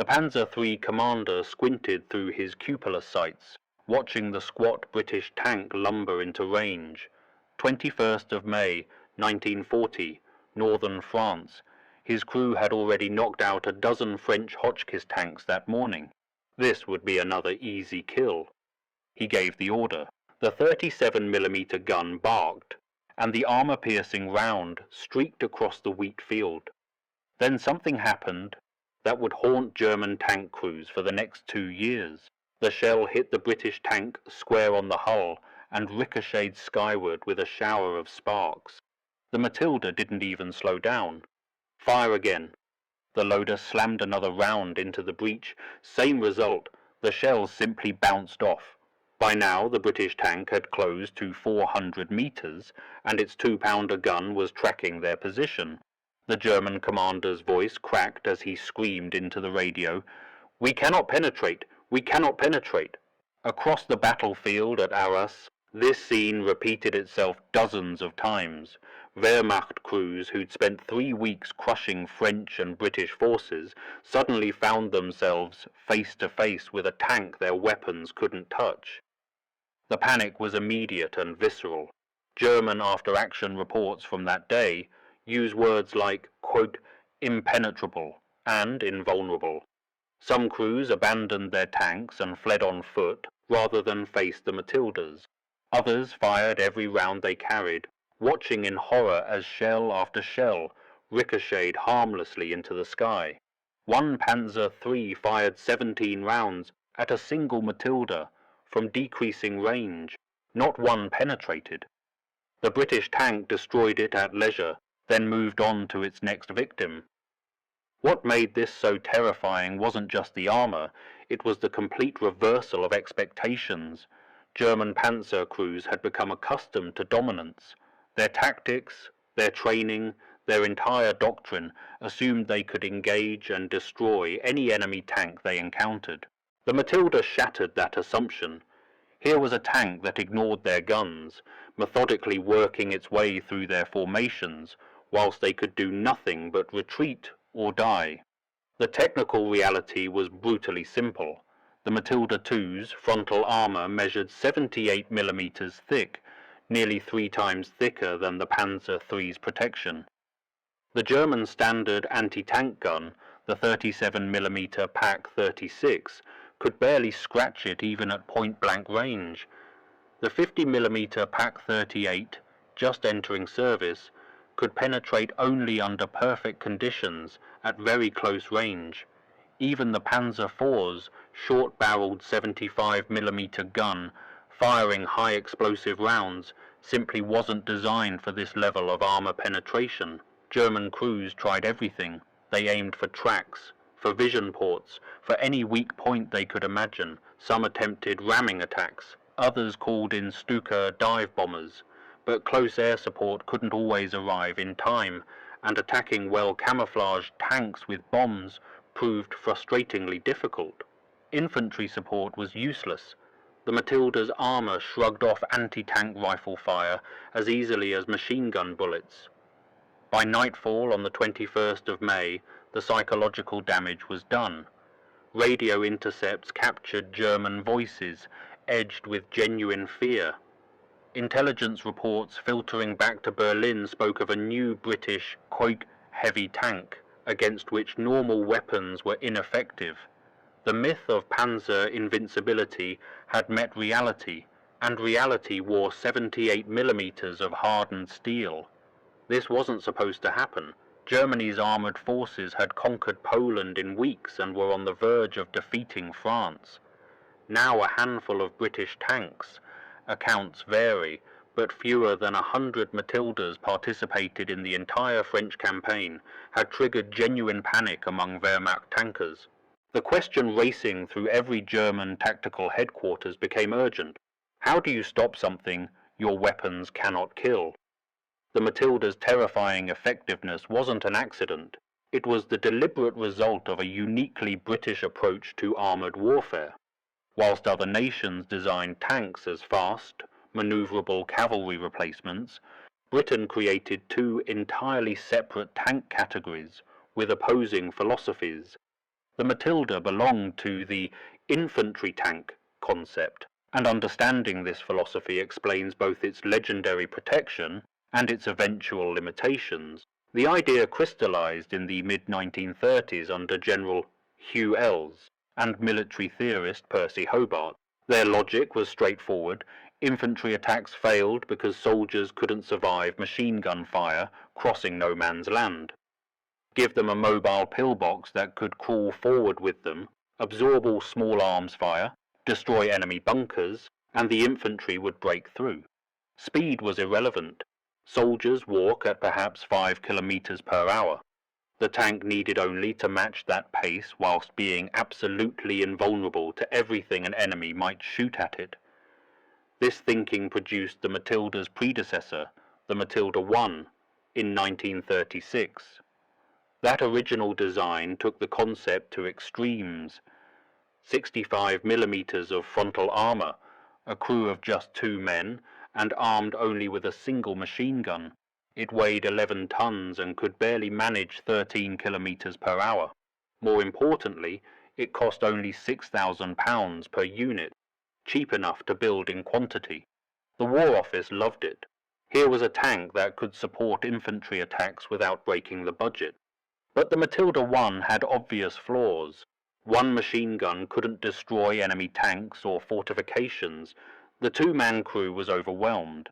The Panzer III commander squinted through his cupola sights, watching the squat British tank lumber into range. 21st of May, 1940, northern France. His crew had already knocked out a dozen French Hotchkiss tanks that morning. This would be another easy kill. He gave the order. The 37mm gun barked, and the armor-piercing round streaked across the wheat field. Then something happened that would haunt German tank crews for the next 2 years. The shell hit the British tank square on the hull and ricocheted skyward with a shower of sparks. The Matilda didn't even slow down. Fire again. The loader slammed another round into the breech. Same result. The shell simply bounced off. By now the British tank had closed to 400 meters, and its 2-pounder gun was tracking their position. The German commander's voice cracked as he screamed into the radio, "We cannot penetrate! We cannot penetrate!" Across the battlefield at Arras, this scene repeated itself dozens of times. Wehrmacht crews who'd spent 3 weeks crushing French and British forces suddenly found themselves face to face with a tank their weapons couldn't touch. The panic was immediate and visceral. German after-action reports from that day use words like, quote, impenetrable and invulnerable. Some crews abandoned their tanks and fled on foot rather than face the Matildas. Others fired every round they carried, watching in horror as shell after shell ricocheted harmlessly into the sky. One Panzer III fired 17 rounds at a single Matilda from decreasing range. Not one penetrated. The British tank destroyed it at leisure, then moved on to its next victim. What made this so terrifying wasn't just the armor, it was the complete reversal of expectations. German panzer crews had become accustomed to dominance. Their tactics, their training, their entire doctrine assumed they could engage and destroy any enemy tank they encountered. The Matilda shattered that assumption. Here was a tank that ignored their guns, methodically working its way through their formations, whilst they could do nothing but retreat or die. The technical reality was brutally simple. The Matilda II's frontal armor measured 78mm thick, nearly 3 times thicker than the Panzer III's protection. The German standard anti-tank gun, the 37mm Pak 36, could barely scratch it even at point-blank range. The 50mm Pak 38, just entering service, could penetrate only under perfect conditions at very close range. Even the Panzer IV's short-barreled 75mm gun, firing high explosive rounds, simply wasn't designed for this level of armor penetration. German crews tried everything. They aimed for tracks, for vision ports, for any weak point they could imagine. Some attempted ramming attacks. Others called in Stuka dive bombers. But close air support couldn't always arrive in time, and attacking well-camouflaged tanks with bombs proved frustratingly difficult. Infantry support was useless. The Matilda's armor shrugged off anti-tank rifle fire as easily as machine gun bullets. By nightfall on the 21st of May, the psychological damage was done. Radio intercepts captured German voices, edged with genuine fear. Intelligence reports filtering back to Berlin spoke of a new British Koik heavy tank, against which normal weapons were ineffective. The myth of panzer invincibility had met reality, and reality wore 78mm of hardened steel. This wasn't supposed to happen. Germany's armoured forces had conquered Poland in weeks and were on the verge of defeating France. Now a handful of British tanks, accounts vary, but fewer than 100 Matildas participated in the entire French campaign, had triggered genuine panic among Wehrmacht tankers. The question racing through every German tactical headquarters became urgent. How do you stop something your weapons cannot kill? The Matilda's terrifying effectiveness wasn't an accident. It was the deliberate result of a uniquely British approach to armoured warfare. Whilst other nations designed tanks as fast, manoeuvrable cavalry replacements, Britain created 2 entirely separate tank categories with opposing philosophies. The Matilda belonged to the infantry tank concept, and understanding this philosophy explains both its legendary protection and its eventual limitations. The idea crystallized in the mid-1930s under General Hugh Ells and military theorist Percy Hobart. Their logic was straightforward. Infantry attacks failed because soldiers couldn't survive machine gun fire crossing no man's land. Give them a mobile pillbox that could crawl forward with them, absorb all small arms fire, destroy enemy bunkers, and the infantry would break through. Speed was irrelevant. Soldiers walk at perhaps 5 kilometers per hour. The tank needed only to match that pace whilst being absolutely invulnerable to everything an enemy might shoot at it. This thinking produced the Matilda's predecessor, the Matilda I, in 1936. That original design took the concept to extremes. 65mm of frontal armor, a crew of just 2 men, and armed only with a single machine gun. It weighed 11 tons and could barely manage 13 kilometers per hour. More importantly, it cost only £6,000 per unit, cheap enough to build in quantity. The War Office loved it. Here was a tank that could support infantry attacks without breaking the budget. But the Matilda I had obvious flaws. One machine gun couldn't destroy enemy tanks or fortifications. The 2-man crew was overwhelmed.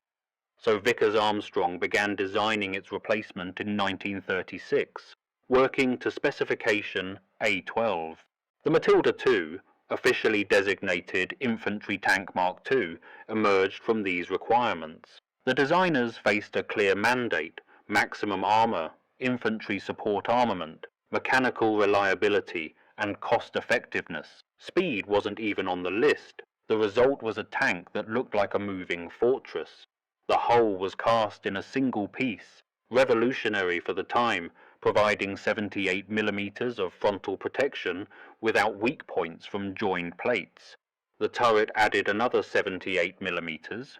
So Vickers-Armstrong began designing its replacement in 1936, working to specification A12. The Matilda II, officially designated Infantry Tank Mark II, emerged from these requirements. The designers faced a clear mandate: maximum armor, infantry support armament, mechanical reliability, and cost-effectiveness. Speed wasn't even on the list. The result was a tank that looked like a moving fortress. The hull was cast in a single piece, revolutionary for the time, providing 78mm of frontal protection without weak points from joined plates. The turret added another 78mm.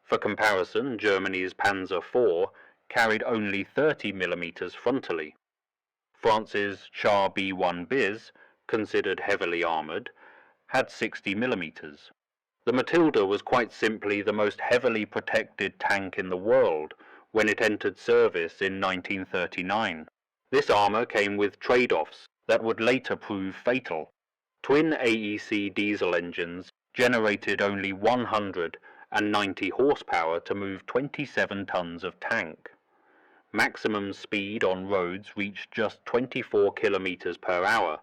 For comparison, Germany's Panzer IV carried only 30mm frontally. France's Char B1 Bis, considered heavily armoured, had 60mm. The Matilda was quite simply the most heavily protected tank in the world when it entered service in 1939. This armour came with trade-offs that would later prove fatal. Twin AEC diesel engines generated only 190 horsepower to move 27 tons of tank. Maximum speed on roads reached just 24 kilometers per hour,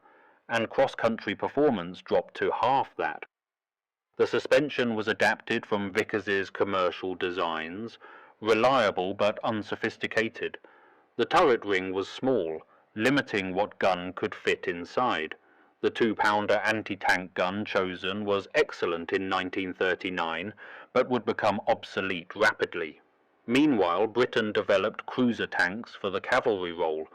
and cross-country performance dropped to half that. The suspension was adapted from Vickers's commercial designs, reliable but unsophisticated. The turret ring was small, limiting what gun could fit inside. The 2-pounder anti-tank gun chosen was excellent in 1939, but would become obsolete rapidly. Meanwhile, Britain developed cruiser tanks for the cavalry role,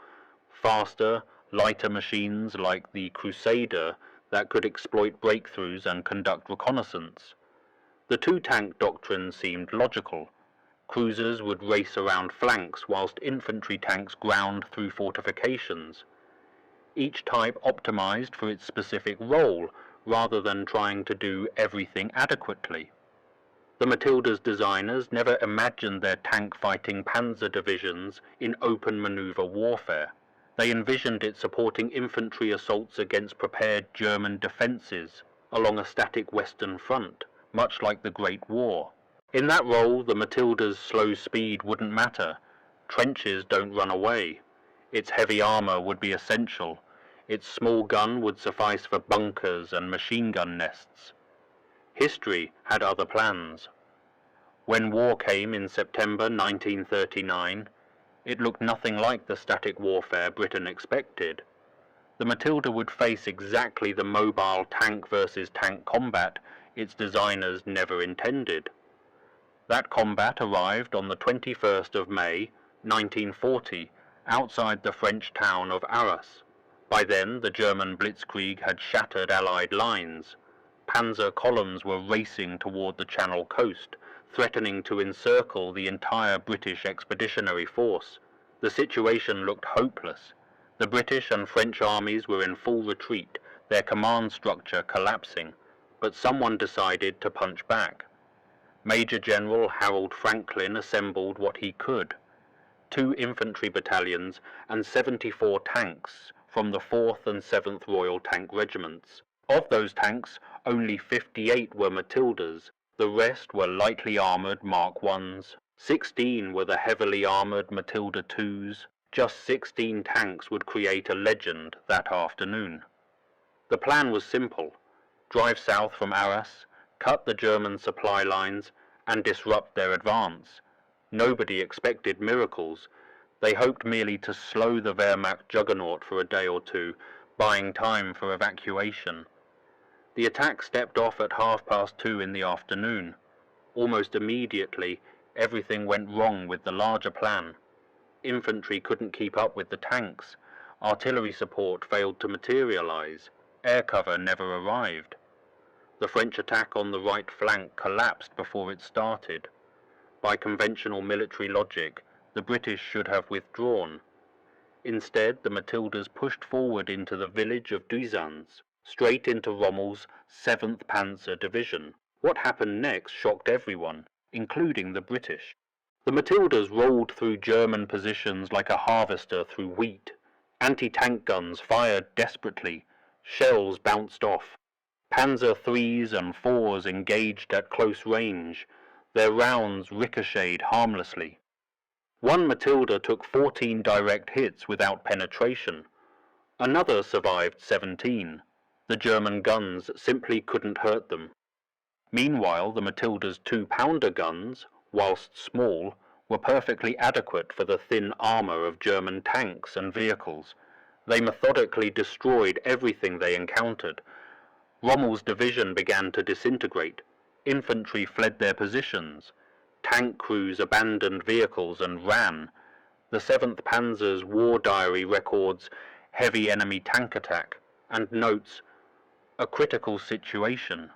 faster, lighter machines like the Crusader that could exploit breakthroughs and conduct reconnaissance. The 2-tank doctrine seemed logical. Cruisers would race around flanks whilst infantry tanks ground through fortifications. Each type optimized for its specific role rather than trying to do everything adequately. The Matilda's designers never imagined their tank-fighting panzer divisions in open maneuver warfare. They envisioned it supporting infantry assaults against prepared German defences along a static western front, much like the Great War. In that role, the Matilda's slow speed wouldn't matter. Trenches don't run away. Its heavy armour would be essential. Its small gun would suffice for bunkers and machine gun nests. History had other plans. When war came in September 1939, it looked nothing like the static warfare Britain expected. The Matilda would face exactly the mobile tank versus tank combat its designers never intended. That combat arrived on the 21st of May, 1940, outside the French town of Arras. By then, the German blitzkrieg had shattered Allied lines. Panzer columns were racing toward the Channel coast, threatening to encircle the entire British expeditionary force. The situation looked hopeless. The British and French armies were in full retreat, their command structure collapsing, but someone decided to punch back. Major General Harold Franklin assembled what he could: 2 infantry battalions and 74 tanks from the 4th and 7th Royal Tank Regiments. Of those tanks, only 58 were Matildas, the rest were lightly armoured Mark Is, 16 were the heavily armoured Matilda IIs. Just 16 tanks would create a legend that afternoon. The plan was simple: drive south from Arras, cut the German supply lines, and disrupt their advance. Nobody expected miracles. They hoped merely to slow the Wehrmacht juggernaut for a day or two, buying time for evacuation. The attack stepped off at 2:30 in the afternoon. Almost immediately, everything went wrong with the larger plan. Infantry couldn't keep up with the tanks. Artillery support failed to materialize. Air cover never arrived. The French attack on the right flank collapsed before it started. By conventional military logic, the British should have withdrawn. Instead, the Matildas pushed forward into the village of Duisans, straight into Rommel's 7th Panzer Division. What happened next shocked everyone, including the British. The Matildas rolled through German positions like a harvester through wheat. Anti-tank guns fired desperately. Shells bounced off. Panzer IIIs and IVs engaged at close range. Their rounds ricocheted harmlessly. One Matilda took 14 direct hits without penetration. Another survived 17. The German guns simply couldn't hurt them. Meanwhile, the Matilda's 2-pounder guns, whilst small, were perfectly adequate for the thin armour of German tanks and vehicles. They methodically destroyed everything they encountered. Rommel's division began to disintegrate. Infantry fled their positions. Tank crews abandoned vehicles and ran. The 7th Panzer's war diary records heavy enemy tank attack and notes a critical situation.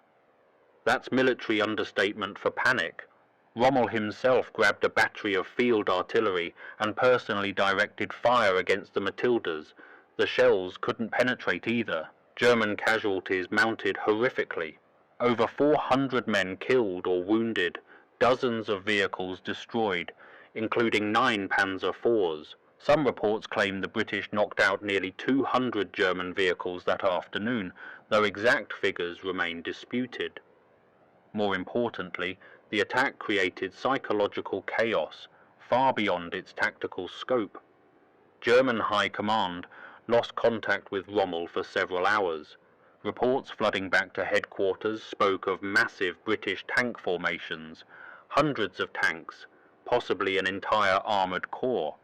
That's military understatement for panic. Rommel himself grabbed a battery of field artillery and personally directed fire against the Matildas. The shells couldn't penetrate either. German casualties mounted horrifically. Over 400 men killed or wounded, dozens of vehicles destroyed, including 9 Panzer IVs. Some reports claim the British knocked out nearly 200 German vehicles that afternoon, though exact figures remain disputed. More importantly, the attack created psychological chaos, far beyond its tactical scope. German high command lost contact with Rommel for several hours. Reports flooding back to headquarters spoke of massive British tank formations, hundreds of tanks, possibly an entire armoured corps.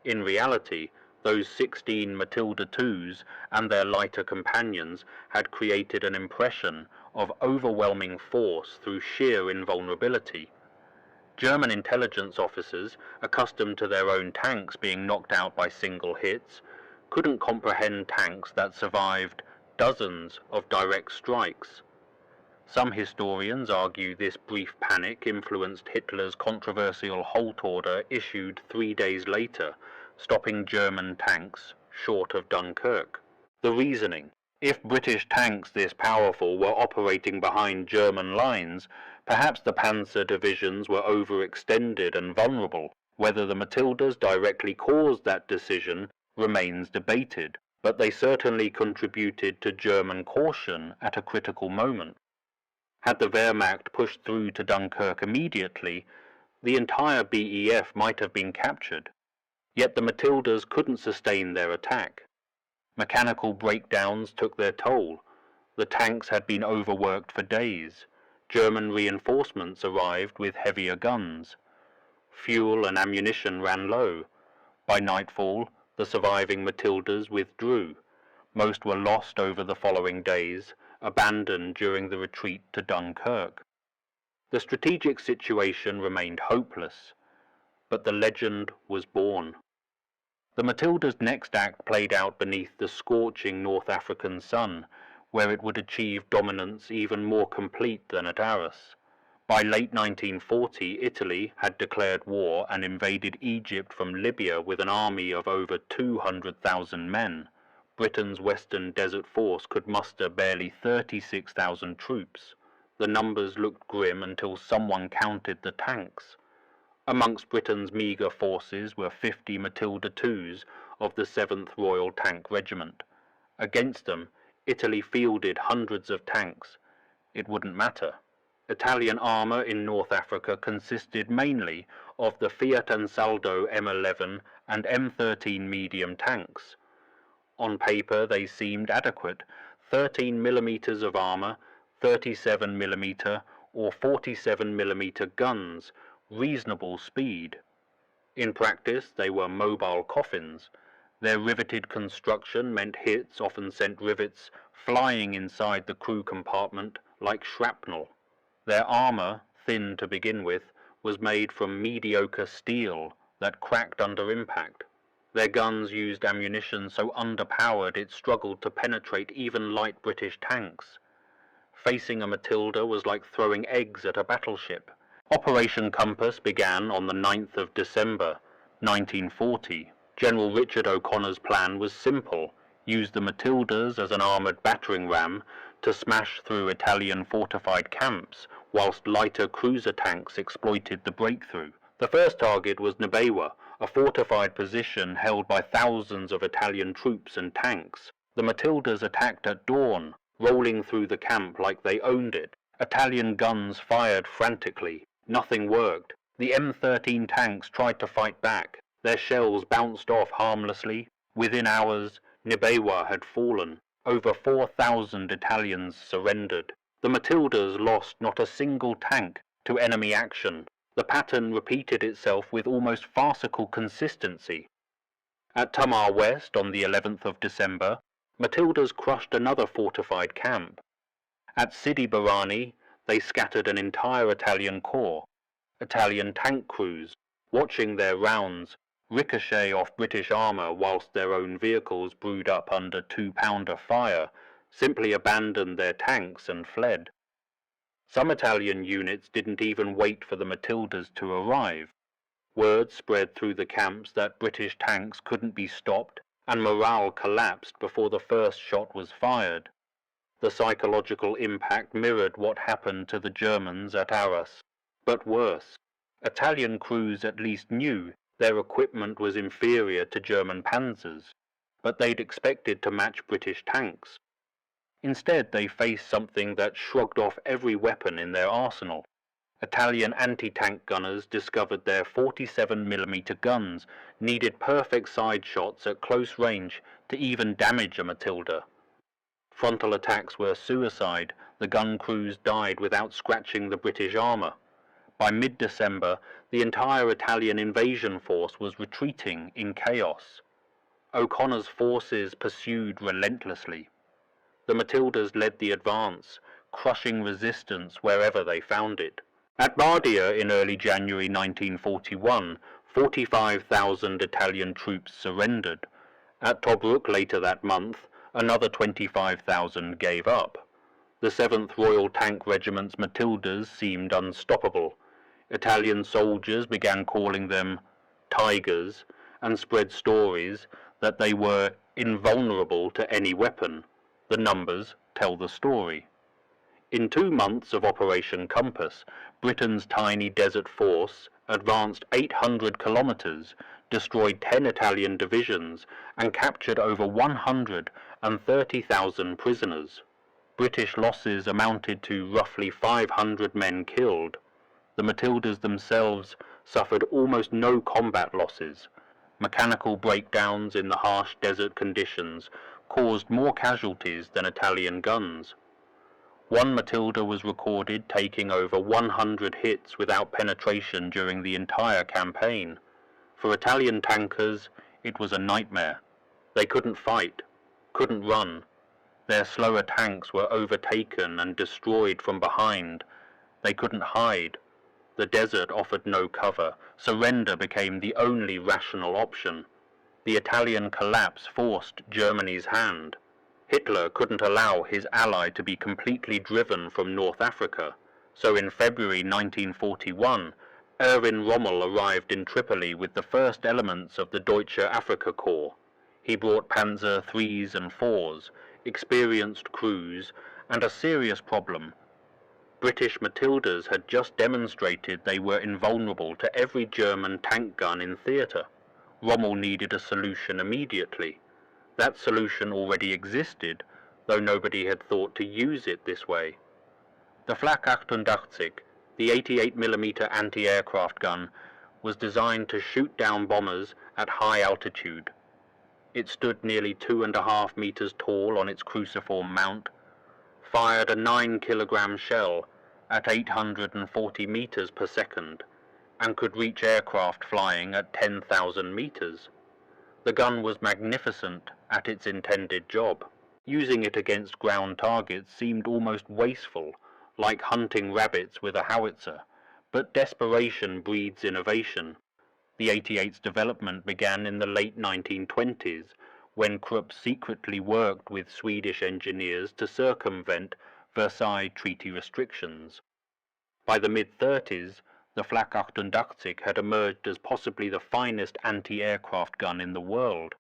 In reality, those 16 Matilda IIs and their lighter companions had created an impression of overwhelming force through sheer invulnerability. German intelligence officers, accustomed to their own tanks being knocked out by single hits, couldn't comprehend tanks that survived dozens of direct strikes. Some historians argue this brief panic influenced Hitler's controversial halt order issued 3 days later, stopping German tanks short of Dunkirk. The reasoning: if British tanks this powerful were operating behind German lines, perhaps the panzer divisions were overextended and vulnerable. Whether the Matildas directly caused that decision remains debated, but they certainly contributed to German caution at a critical moment. Had the Wehrmacht pushed through to Dunkirk immediately, the entire BEF might have been captured. Yet the Matildas couldn't sustain their attack. Mechanical breakdowns took their toll. The tanks had been overworked for days. German reinforcements arrived with heavier guns. Fuel and ammunition ran low. By nightfall, the surviving Matildas withdrew. Most were lost over the following days, abandoned during the retreat to Dunkirk. The strategic situation remained hopeless, but the legend was born. The Matilda's next act played out beneath the scorching North African sun, where it would achieve dominance even more complete than at Arras. By late 1940, Italy had declared war and invaded Egypt from Libya with an army of over 200,000 men. Britain's Western Desert Force could muster barely 36,000 troops. The numbers looked grim until someone counted the tanks. Amongst Britain's meagre forces were 50 Matilda IIs of the 7th Royal Tank Regiment. Against them, Italy fielded hundreds of tanks. It wouldn't matter. Italian armour in North Africa consisted mainly of the Fiat Ansaldo M11 and M13 medium tanks. On paper they seemed adequate: 13mm of armour, 37mm or 47mm guns, reasonable speed. In practice they were mobile coffins. Their riveted construction meant hits often sent rivets flying inside the crew compartment like shrapnel. Their armour, thin to begin with, was made from mediocre steel that cracked under impact. Their guns used ammunition so underpowered it struggled to penetrate even light British tanks. Facing a Matilda was like throwing eggs at a battleship. Operation Compass began on the 9th of December, 1940. General Richard O'Connor's plan was simple: use the Matildas as an armoured battering ram to smash through Italian fortified camps, whilst lighter cruiser tanks exploited the breakthrough. The first target was Nabewa, a fortified position held by thousands of Italian troops and tanks. The Matildas attacked at dawn, rolling through the camp like they owned it. Italian guns fired frantically. Nothing worked. The M13 tanks tried to fight back. Their shells bounced off harmlessly. Within hours, Nabewa had fallen. Over 4,000 Italians surrendered. The Matildas lost not a single tank to enemy action. The pattern repeated itself with almost farcical consistency. At Tamar West on the 11th of December, Matildas crushed another fortified camp. At Sidi Barrani, they scattered an entire Italian corps. Italian tank crews, watching their rounds ricochet off British armour whilst their own vehicles brewed up under 2-pounder fire, simply abandoned their tanks and fled. Some Italian units didn't even wait for the Matildas to arrive. Word spread through the camps that British tanks couldn't be stopped, and morale collapsed before the first shot was fired. The psychological impact mirrored what happened to the Germans at Arras, but worse. Italian crews at least knew their equipment was inferior to German panzers, but they'd expected to match British tanks. Instead, they faced something that shrugged off every weapon in their arsenal. Italian anti-tank gunners discovered their 47mm guns needed perfect side shots at close range to even damage a Matilda. Frontal attacks were suicide. The gun crews died without scratching the British armour. By mid-December, the entire Italian invasion force was retreating in chaos. O'Connor's forces pursued relentlessly. The Matildas led the advance, crushing resistance wherever they found it. At Bardia in early January 1941, 45,000 Italian troops surrendered. At Tobruk later that month, another 25,000 gave up. The 7th Royal Tank Regiment's Matildas seemed unstoppable. Italian soldiers began calling them tigers and spread stories that they were invulnerable to any weapon. The numbers tell the story. In 2 months of Operation Compass, Britain's tiny desert force advanced 800 kilometers, destroyed 10 Italian divisions, and captured over 130,000 prisoners. British losses amounted to roughly 500 men killed. The Matildas themselves suffered almost no combat losses. Mechanical breakdowns in the harsh desert conditions caused more casualties than Italian guns. One Matilda was recorded taking over 100 hits without penetration during the entire campaign. For Italian tankers, it was a nightmare. They couldn't fight, couldn't run. Their slower tanks were overtaken and destroyed from behind. They couldn't hide. The desert offered no cover. Surrender became the only rational option. The Italian collapse forced Germany's hand. Hitler couldn't allow his ally to be completely driven from North Africa. So in February 1941, Erwin Rommel arrived in Tripoli with the first elements of the Deutsche Afrika Korps. He brought Panzer IIIs and IVs, experienced crews, and a serious problem. British Matildas had just demonstrated they were invulnerable to every German tank gun in theatre. Rommel needed a solution immediately. That solution already existed, though nobody had thought to use it this way. The Flak 88, the 88mm anti-aircraft gun, was designed to shoot down bombers at high altitude. It stood nearly 2.5 meters tall on its cruciform mount, fired a 9-kilogram shell at 840 meters per second, and could reach aircraft flying at 10,000 meters. The gun was magnificent at its intended job. Using it against ground targets seemed almost wasteful, like hunting rabbits with a howitzer, but desperation breeds innovation. The 88's development began in the late 1920s, when Krupp secretly worked with Swedish engineers to circumvent Versailles Treaty restrictions. By the mid-30s, the Flak 88 had emerged as possibly the finest anti-aircraft gun in the world.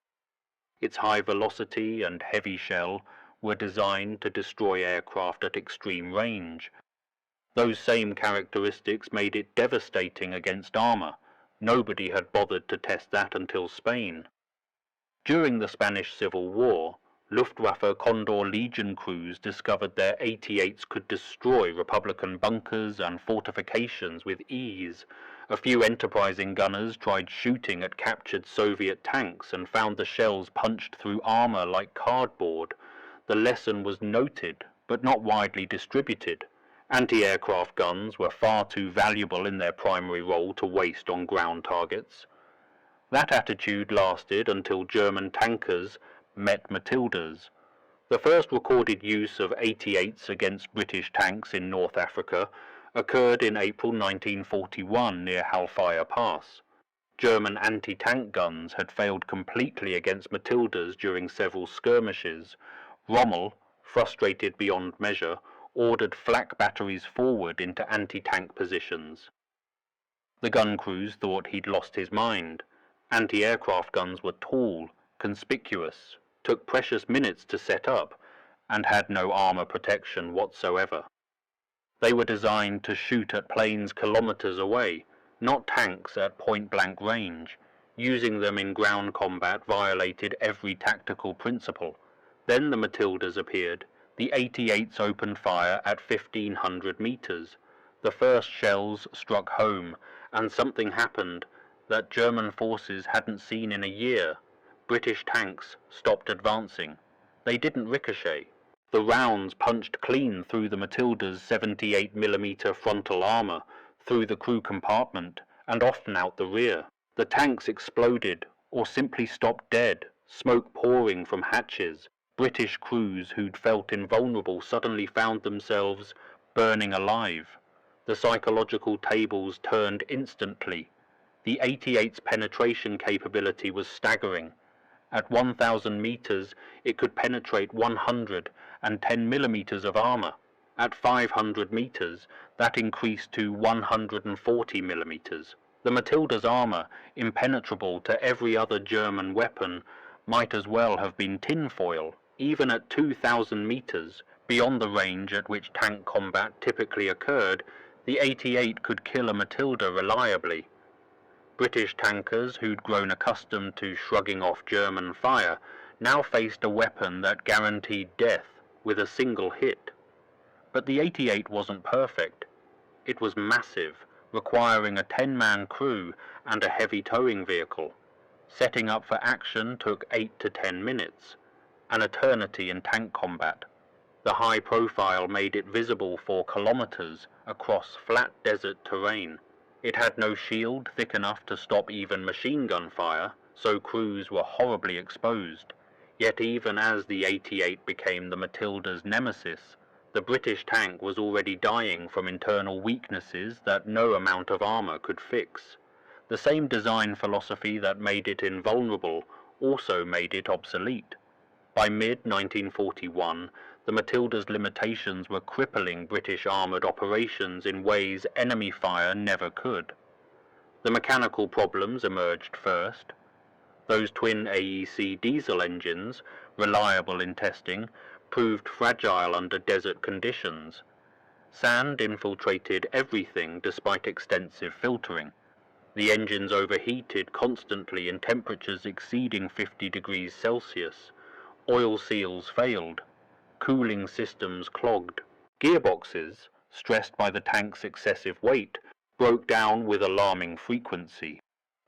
Its high velocity and heavy shell were designed to destroy aircraft at extreme range. Those same characteristics made it devastating against armor. Nobody had bothered to test that until Spain. During the Spanish Civil War, Luftwaffe Condor Legion crews discovered their 88s could destroy Republican bunkers and fortifications with ease. A few enterprising gunners tried shooting at captured Soviet tanks and found the shells punched through armor like cardboard. The lesson was noted, but not widely distributed. Anti-aircraft guns were far too valuable in their primary role to waste on ground targets. That attitude lasted until German tankers met Matildas. The first recorded use of 88s against British tanks in North Africa occurred in April 1941 near Halfaya Pass. German anti-tank guns had failed completely against Matildas during several skirmishes. Rommel, frustrated beyond measure, ordered flak batteries forward into anti-tank positions. The gun crews thought he'd lost his mind. Anti-aircraft guns were tall, conspicuous, took precious minutes to set up, and had no armor protection whatsoever. They were designed to shoot at planes kilometers away, not tanks at point-blank range. Using them in ground combat violated every tactical principle. Then the Matildas appeared. The 88s opened fire at 1,500 meters. The first shells struck home, and something happened that German forces hadn't seen in a year. British tanks stopped advancing. They didn't ricochet. The rounds punched clean through the Matilda's 78mm frontal armor, through the crew compartment, and often out the rear. The tanks exploded, or simply stopped dead, smoke pouring from hatches. British crews who'd felt invulnerable suddenly found themselves burning alive. The psychological tables turned instantly. The 88's penetration capability was staggering. At 1,000 meters, it could penetrate 110 millimeters of armor. At 500 meters, that increased to 140 millimeters. The Matilda's armor, impenetrable to every other German weapon, might as well have been tinfoil. Even at 2,000 meters, beyond the range at which tank combat typically occurred, the 88 could kill a Matilda reliably. British tankers who'd grown accustomed to shrugging off German fire now faced a weapon that guaranteed death with a single hit. But the 88 wasn't perfect. It was massive, requiring a 10-man crew and a heavy towing vehicle. Setting up for action took 8 to 10 minutes, an eternity in tank combat. The high profile made it visible for kilometers across flat desert terrain. It had no shield thick enough to stop even machine gun fire, so crews were horribly exposed. Yet even as the 88 became the Matilda's nemesis, the British tank was already dying from internal weaknesses that no amount of armor could fix. The same design philosophy that made it invulnerable also made it obsolete. By mid-1941, The Matilda's limitations were crippling British armoured operations in ways enemy fire never could. The mechanical problems emerged first. Those twin AEC diesel engines, reliable in testing, proved fragile under desert conditions. Sand infiltrated everything despite extensive filtering. The engines overheated constantly in temperatures exceeding 50 degrees Celsius. Oil seals failed. Cooling systems clogged. Gearboxes, stressed by the tank's excessive weight, broke down with alarming frequency.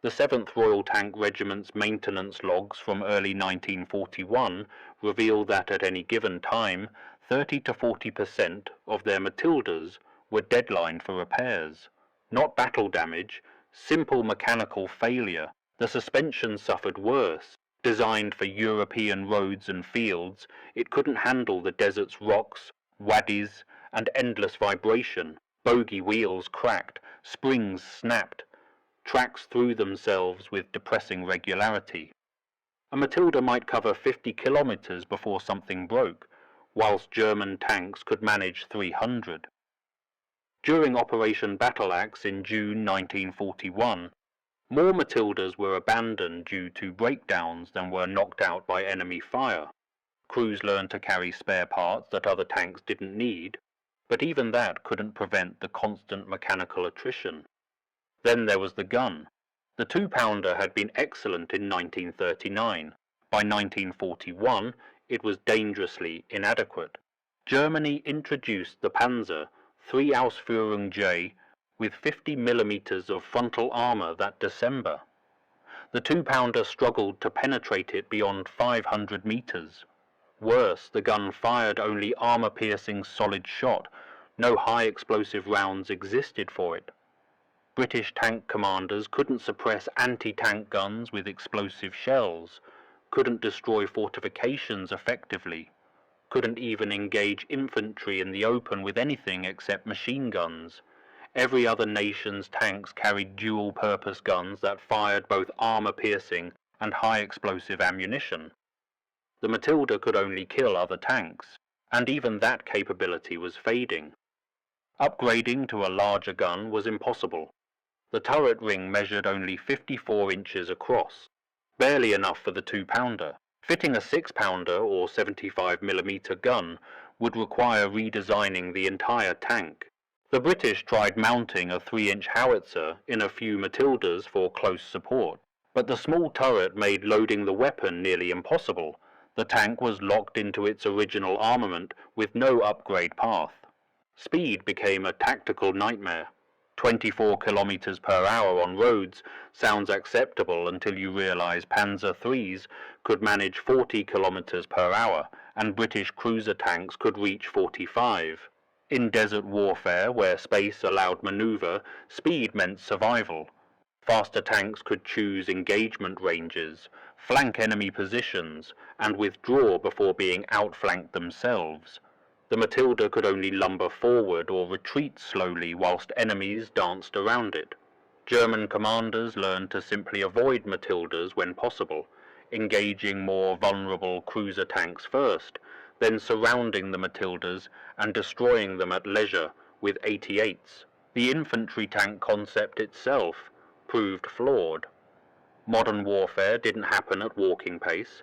The 7th Royal Tank Regiment's maintenance logs from early 1941 reveal that at any given time, 30 to 40% of their Matildas were deadlined for repairs. Not battle damage, simple mechanical failure. The suspension suffered worse. Designed for European roads and fields, it couldn't handle the desert's rocks, waddies, and endless vibration. Bogie wheels cracked, springs snapped, tracks threw themselves with depressing regularity. A Matilda might cover 50 kilometers before something broke, whilst German tanks could manage 300. During Operation Battle Axe in June 1941, more Matildas were abandoned due to breakdowns than were knocked out by enemy fire. Crews learned to carry spare parts that other tanks didn't need, but even that couldn't prevent the constant mechanical attrition. Then there was the gun. The 2-pounder had been excellent in 1939. By 1941, it was dangerously inadequate. Germany introduced the Panzer III Ausführung J with 50 millimeters of frontal armor that December. The 2-pounder struggled to penetrate it beyond 500 meters. Worse, the gun fired only armor-piercing solid shot. No high-explosive rounds existed for it. British tank commanders couldn't suppress anti-tank guns with explosive shells, couldn't destroy fortifications effectively, couldn't even engage infantry in the open with anything except machine guns. Every other nation's tanks carried dual-purpose guns that fired both armor-piercing and high-explosive ammunition. The Matilda could only kill other tanks, and even that capability was fading. Upgrading to a larger gun was impossible. The turret ring measured only 54 inches across, barely enough for the 2-pounder. Fitting a 6-pounder or 75mm gun would require redesigning the entire tank. The British tried mounting a 3-inch howitzer in a few Matildas for close support, but the small turret made loading the weapon nearly impossible. The tank was locked into its original armament with no upgrade path. Speed became a tactical nightmare. 24 kilometers per hour on roads sounds acceptable until you realize Panzer IIIs could manage 40 kilometers per hour, and British cruiser tanks could reach 45. In desert warfare, where space allowed maneuver, speed meant survival. Faster tanks could choose engagement ranges, flank enemy positions, and withdraw before being outflanked themselves. The Matilda could only lumber forward or retreat slowly whilst enemies danced around it. German commanders learned to simply avoid Matildas when possible, engaging more vulnerable cruiser tanks first, then surrounding the Matildas and destroying them at leisure with 88s. The infantry tank concept itself proved flawed. Modern warfare didn't happen at walking pace.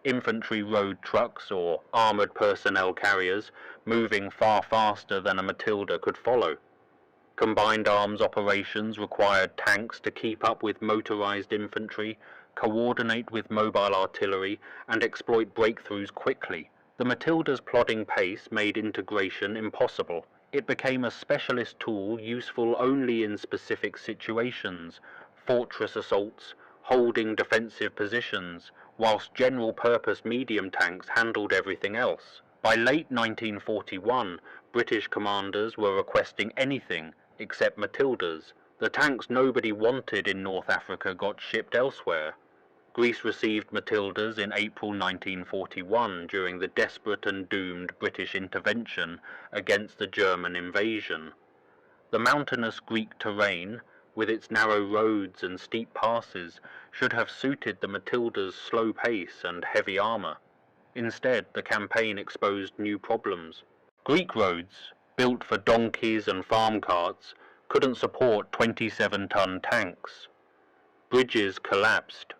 Infantry road trucks or armoured personnel carriers moving far faster than a Matilda could follow. Combined arms operations required tanks to keep up with motorized infantry, coordinate with mobile artillery, and exploit breakthroughs quickly. The Matilda's plodding pace made integration impossible. It became a specialist tool useful only in specific situations, fortress assaults, holding defensive positions, whilst general-purpose medium tanks handled everything else. By late 1941, British commanders were requesting anything except Matildas. The tanks nobody wanted in North Africa got shipped elsewhere. Greece received Matildas in April 1941 during the desperate and doomed British intervention against the German invasion. The mountainous Greek terrain, with its narrow roads and steep passes, should have suited the Matilda's slow pace and heavy armour. Instead, the campaign exposed new problems. Greek roads, built for donkeys and farm carts, couldn't support 27-ton tanks. Bridges collapsed.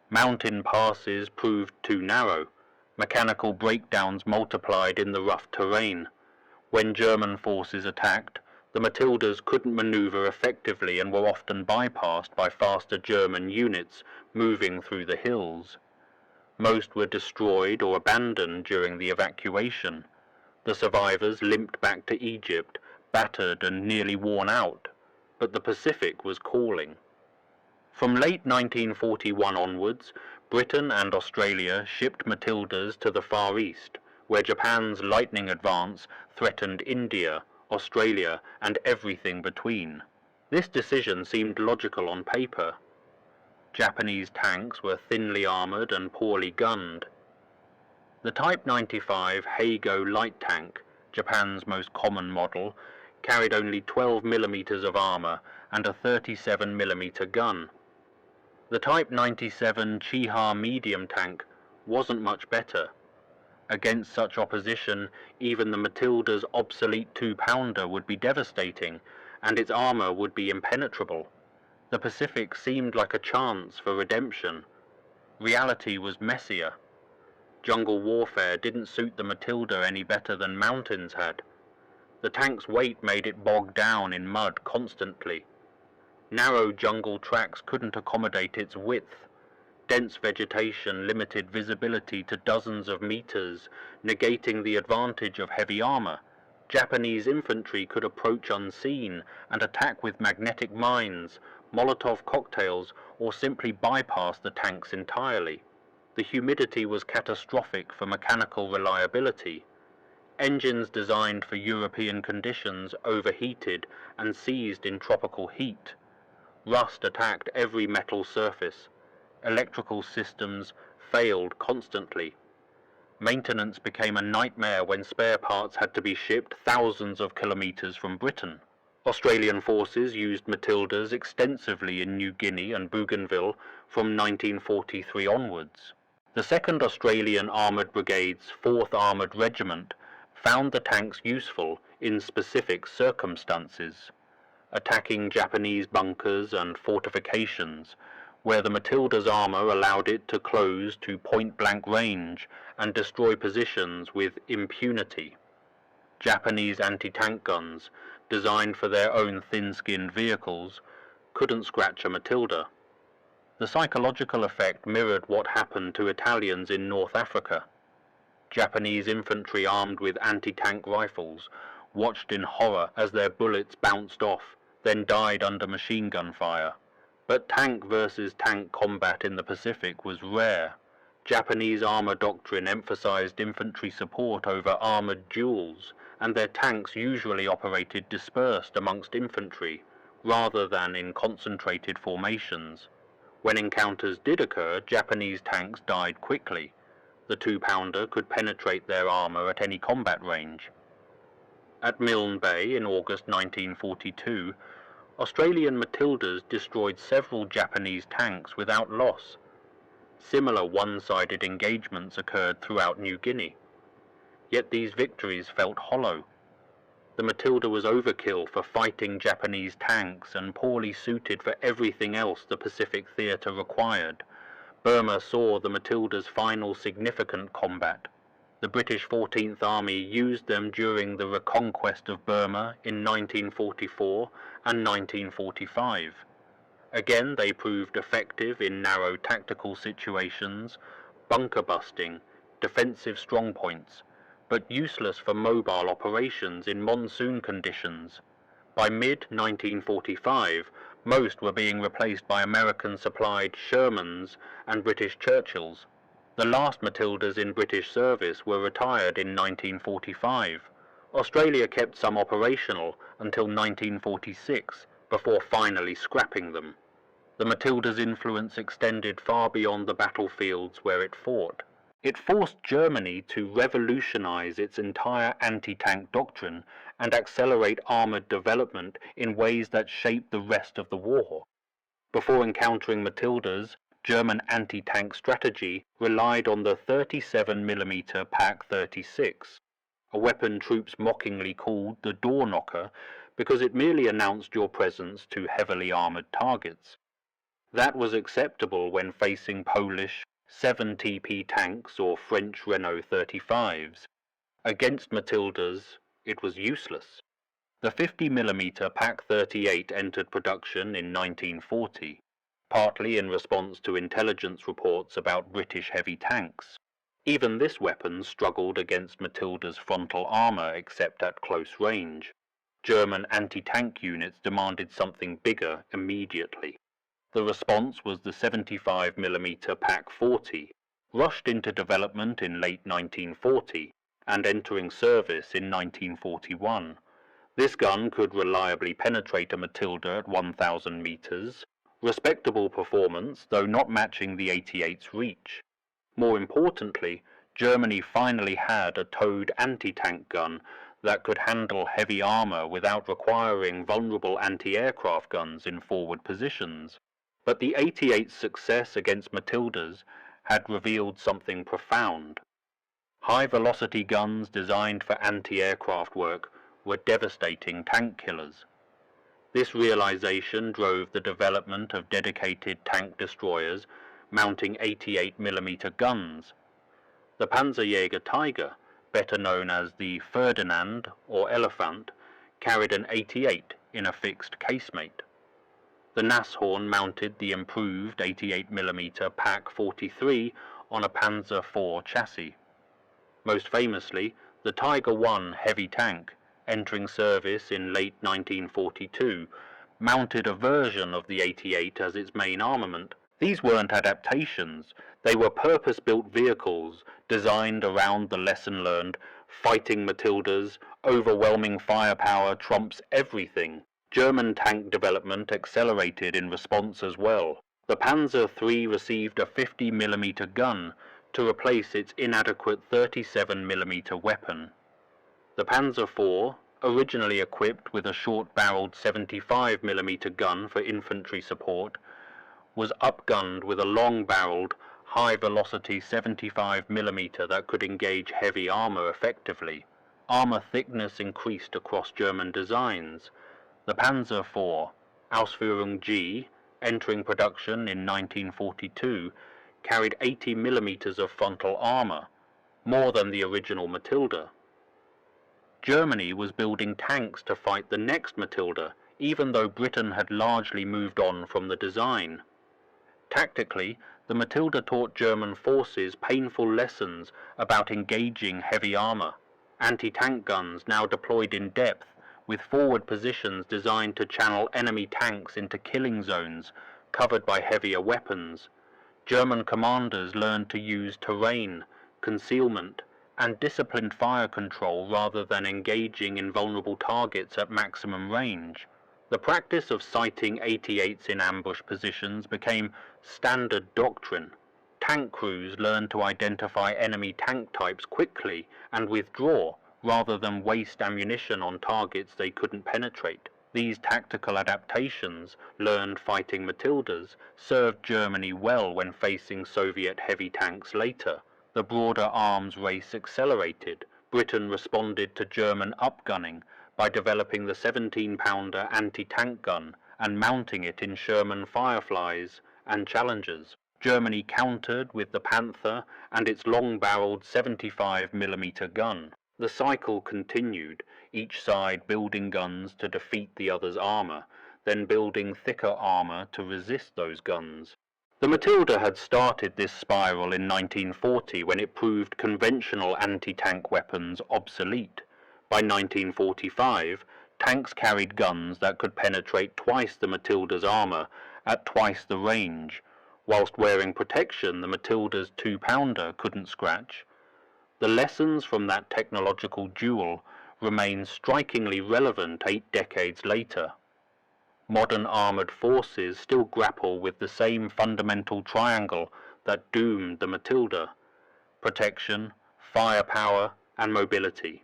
Mountain passes proved too narrow. Mechanical breakdowns multiplied in the rough terrain. When German forces attacked, the Matildas couldn't maneuver effectively and were often bypassed by faster German units moving through the hills. Most were destroyed or abandoned during the evacuation. The survivors limped back to Egypt, battered and nearly worn out, but the Pacific was calling. From late 1941 onwards, Britain and Australia shipped Matildas to the Far East, where Japan's lightning advance threatened India, Australia, and everything between. This decision seemed logical on paper. Japanese tanks were thinly armoured and poorly gunned. The Type 95 Heigo light tank, Japan's most common model, carried only 12mm of armour and a 37mm gun. The Type 97 Chiha medium tank wasn't much better. Against such opposition, even the Matilda's obsolete 2-pounder would be devastating, and its armour would be impenetrable. The Pacific seemed like a chance for redemption. Reality was messier. Jungle warfare didn't suit the Matilda any better than mountains had. The tank's weight made it bog down in mud constantly. Narrow jungle tracks couldn't accommodate its width. Dense vegetation limited visibility to dozens of meters, negating the advantage of heavy armor. Japanese infantry could approach unseen and attack with magnetic mines, Molotov cocktails, or simply bypass the tanks entirely. The humidity was catastrophic for mechanical reliability. Engines designed for European conditions overheated and seized in tropical heat. Rust attacked every metal surface. Electrical systems failed constantly. Maintenance became a nightmare when spare parts had to be shipped thousands of kilometers from Britain. Australian forces used Matildas extensively in New Guinea and Bougainville from 1943 onwards. The 2nd Australian Armoured Brigade's 4th Armoured Regiment found the tanks useful in specific circumstances, attacking Japanese bunkers and fortifications, where the Matilda's armour allowed it to close to point-blank range and destroy positions with impunity. Japanese anti-tank guns, designed for their own thin-skinned vehicles, couldn't scratch a Matilda. The psychological effect mirrored what happened to Italians in North Africa. Japanese infantry armed with anti-tank rifles watched in horror as their bullets bounced off, then died under machine gun fire. But tank versus tank combat in the Pacific was rare. Japanese armor doctrine emphasized infantry support over armored duels, and their tanks usually operated dispersed amongst infantry, rather than in concentrated formations. When encounters did occur, Japanese tanks died quickly. The 2-pounder could penetrate their armor at any combat range. At Milne Bay in August 1942, Australian Matildas destroyed several Japanese tanks without loss. Similar one-sided engagements occurred throughout New Guinea. Yet these victories felt hollow. The Matilda was overkill for fighting Japanese tanks and poorly suited for everything else the Pacific theater required. Burma saw the Matilda's final significant combat. The British 14th Army used them during the reconquest of Burma in 1944 and 1945. Again, they proved effective in narrow tactical situations, bunker busting, defensive strongpoints, but useless for mobile operations in monsoon conditions. By mid-1945, most were being replaced by American-supplied Shermans and British Churchills. The last Matildas in British service were retired in 1945. Australia kept some operational until 1946, before finally scrapping them. The Matilda's influence extended far beyond the battlefields where it fought. It forced Germany to revolutionize its entire anti-tank doctrine and accelerate armored development in ways that shaped the rest of the war. Before encountering Matildas, German anti-tank strategy relied on the 37mm Pak 36, a weapon troops mockingly called the door knocker because it merely announced your presence to heavily armoured targets. That was acceptable when facing Polish 7TP tanks or French Renault 35s. Against Matildas, it was useless. The 50mm Pak 38 entered production in 1940, partly in response to intelligence reports about British heavy tanks. Even this weapon struggled against Matilda's frontal armour except at close range. German anti-tank units demanded something bigger immediately. The response was the 75mm Pak 40, rushed into development in late 1940 and entering service in 1941. This gun could reliably penetrate a Matilda at 1,000 meters, respectable performance though not matching the 88's reach. More importantly, Germany finally had a towed anti-tank gun that could handle heavy armor without requiring vulnerable anti-aircraft guns in forward positions. But the 88's success against Matildas had revealed something profound. High-velocity guns designed for anti-aircraft work were devastating tank killers. This realization drove the development of dedicated tank destroyers mounting 88mm guns. The Panzerjäger Tiger, better known as the Ferdinand or Elephant, carried an 88 in a fixed casemate. The Nashorn mounted the improved 88mm Pak 43 on a Panzer IV chassis. Most famously, the Tiger I heavy tank, entering service in late 1942, mounted a version of the 88 as its main armament. These weren't adaptations, they were purpose-built vehicles designed around the lesson learned: fighting Matildas, overwhelming firepower trumps everything. German tank development accelerated in response as well. The Panzer III received a 50mm gun to replace its inadequate 37mm weapon. The Panzer IV, originally equipped with a short-barreled 75mm gun for infantry support, was upgunned with a long-barreled, high-velocity 75mm that could engage heavy armor effectively. Armor thickness increased across German designs. The Panzer IV, Ausführung G, entering production in 1942, carried 80mm of frontal armor, more than the original Matilda. Germany was building tanks to fight the next Matilda, even though Britain had largely moved on from the design. Tactically, the Matilda taught German forces painful lessons about engaging heavy armor. Anti-tank guns now deployed in depth, with forward positions designed to channel enemy tanks into killing zones covered by heavier weapons. German commanders learned to use terrain, concealment, and disciplined fire control rather than engaging invulnerable targets at maximum range. The practice of sighting 88s in ambush positions became standard doctrine. Tank crews learned to identify enemy tank types quickly and withdraw, rather than waste ammunition on targets they couldn't penetrate. These tactical adaptations, learned fighting Matildas, served Germany well when facing Soviet heavy tanks later. The broader arms race accelerated. Britain responded to German upgunning by developing the 17-pounder anti-tank gun and mounting it in Sherman Fireflies and Challengers. Germany countered with the Panther and its long-barreled 75mm gun. The cycle continued, each side building guns to defeat the other's armor, then building thicker armor to resist those guns. The Matilda had started this spiral in 1940 when it proved conventional anti-tank weapons obsolete. By 1945, tanks carried guns that could penetrate twice the Matilda's armor at twice the range. Whilst wearing protection, the Matilda's 2-pounder couldn't scratch. The lessons from that technological duel remain strikingly relevant 8 decades later. Modern armored forces still grapple with the same fundamental triangle that doomed the Matilda: protection, firepower, and mobility.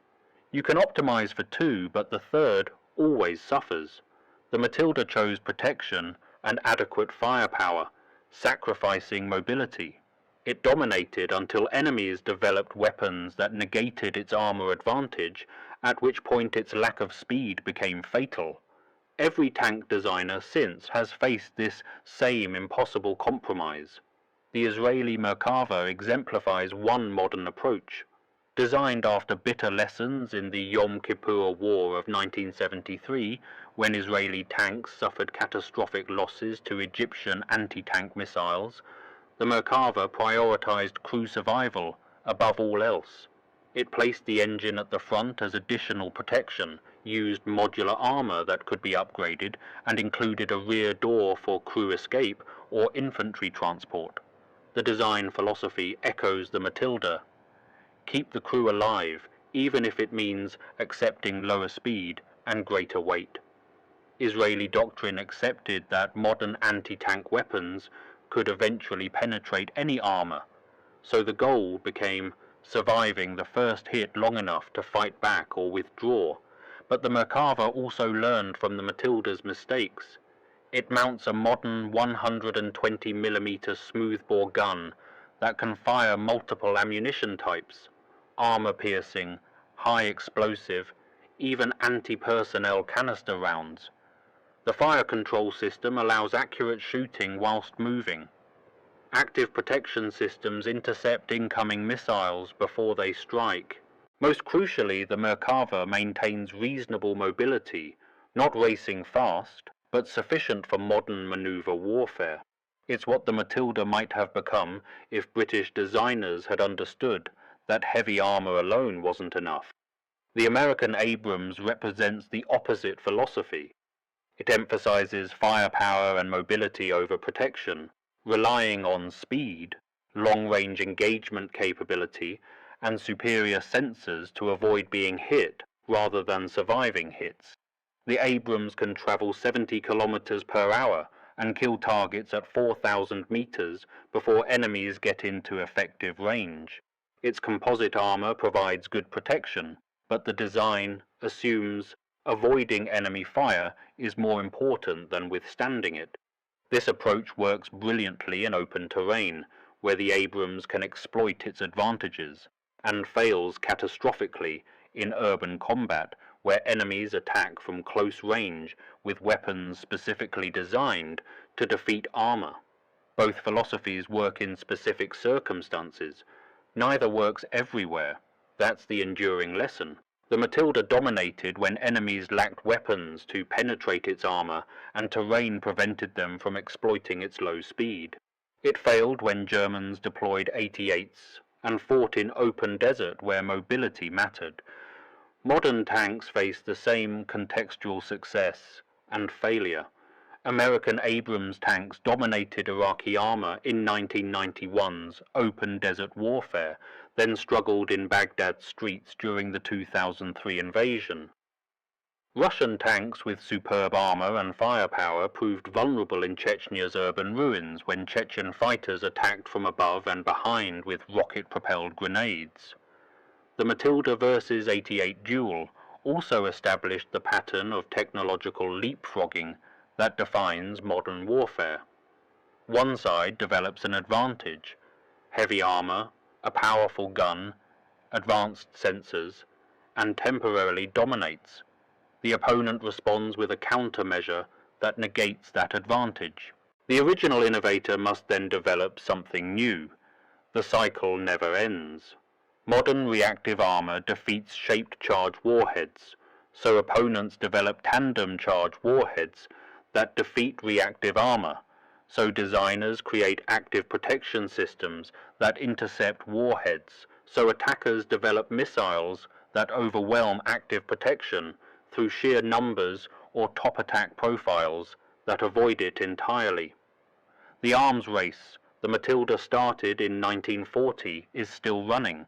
You can optimize for 2, but the third always suffers. The Matilda chose protection and adequate firepower, sacrificing mobility. It dominated until enemies developed weapons that negated its armor advantage, at which point its lack of speed became fatal. Every tank designer since has faced this same impossible compromise. The Israeli Merkava exemplifies one modern approach. Designed after bitter lessons in the Yom Kippur War of 1973, when Israeli tanks suffered catastrophic losses to Egyptian anti-tank missiles, the Merkava prioritized crew survival above all else. It placed the engine at the front as additional protection, used modular armor that could be upgraded, and included a rear door for crew escape or infantry transport. The design philosophy echoes the Matilda. Keep the crew alive, even if it means accepting lower speed and greater weight. Israeli doctrine accepted that modern anti-tank weapons could eventually penetrate any armor, so the goal became surviving the first hit long enough to fight back or withdraw. But the Merkava also learned from the Matilda's mistakes. It mounts a modern 120mm smoothbore gun that can fire multiple ammunition types, armor-piercing, high explosive, even anti-personnel canister rounds. The fire control system allows accurate shooting whilst moving. Active protection systems intercept incoming missiles before they strike. Most crucially, the Merkava maintains reasonable mobility, not racing fast, but sufficient for modern maneuver warfare. It's what the Matilda might have become if British designers had understood that heavy armor alone wasn't enough. The American Abrams represents the opposite philosophy. It emphasizes firepower and mobility over protection, relying on speed, long-range engagement capability, and superior sensors to avoid being hit rather than surviving hits. The Abrams can travel 70 kilometers per hour and kill targets at 4,000 meters before enemies get into effective range. Its composite armor provides good protection, but the design assumes avoiding enemy fire is more important than withstanding it. This approach works brilliantly in open terrain, where the Abrams can exploit its advantages, and fails catastrophically in urban combat, where enemies attack from close range with weapons specifically designed to defeat armor. Both philosophies work in specific circumstances. Neither works everywhere. That's the enduring lesson. The Matilda dominated when enemies lacked weapons to penetrate its armor and terrain prevented them from exploiting its low speed. It failed when Germans deployed 88s and fought in open desert where mobility mattered. Modern tanks face the same contextual success and failure. American Abrams tanks dominated Iraqi armor in 1991's open desert warfare, then struggled in Baghdad streets during the 2003 invasion. Russian tanks with superb armor and firepower proved vulnerable in Chechnya's urban ruins when Chechen fighters attacked from above and behind with rocket-propelled grenades. The Matilda vs. 88 duel also established the pattern of technological leapfrogging that defines modern warfare. One side develops an advantage: heavy armor, a powerful gun, advanced sensors, and temporarily dominates. The opponent responds with a countermeasure that negates that advantage. The original innovator must then develop something new. The cycle never ends. Modern reactive armor defeats shaped charge warheads, so opponents develop tandem charge warheads that defeat reactive armor, so designers create active protection systems that intercept warheads, so attackers develop missiles that overwhelm active protection through sheer numbers or top attack profiles that avoid it entirely. The arms race the Matilda started in 1940 is still running.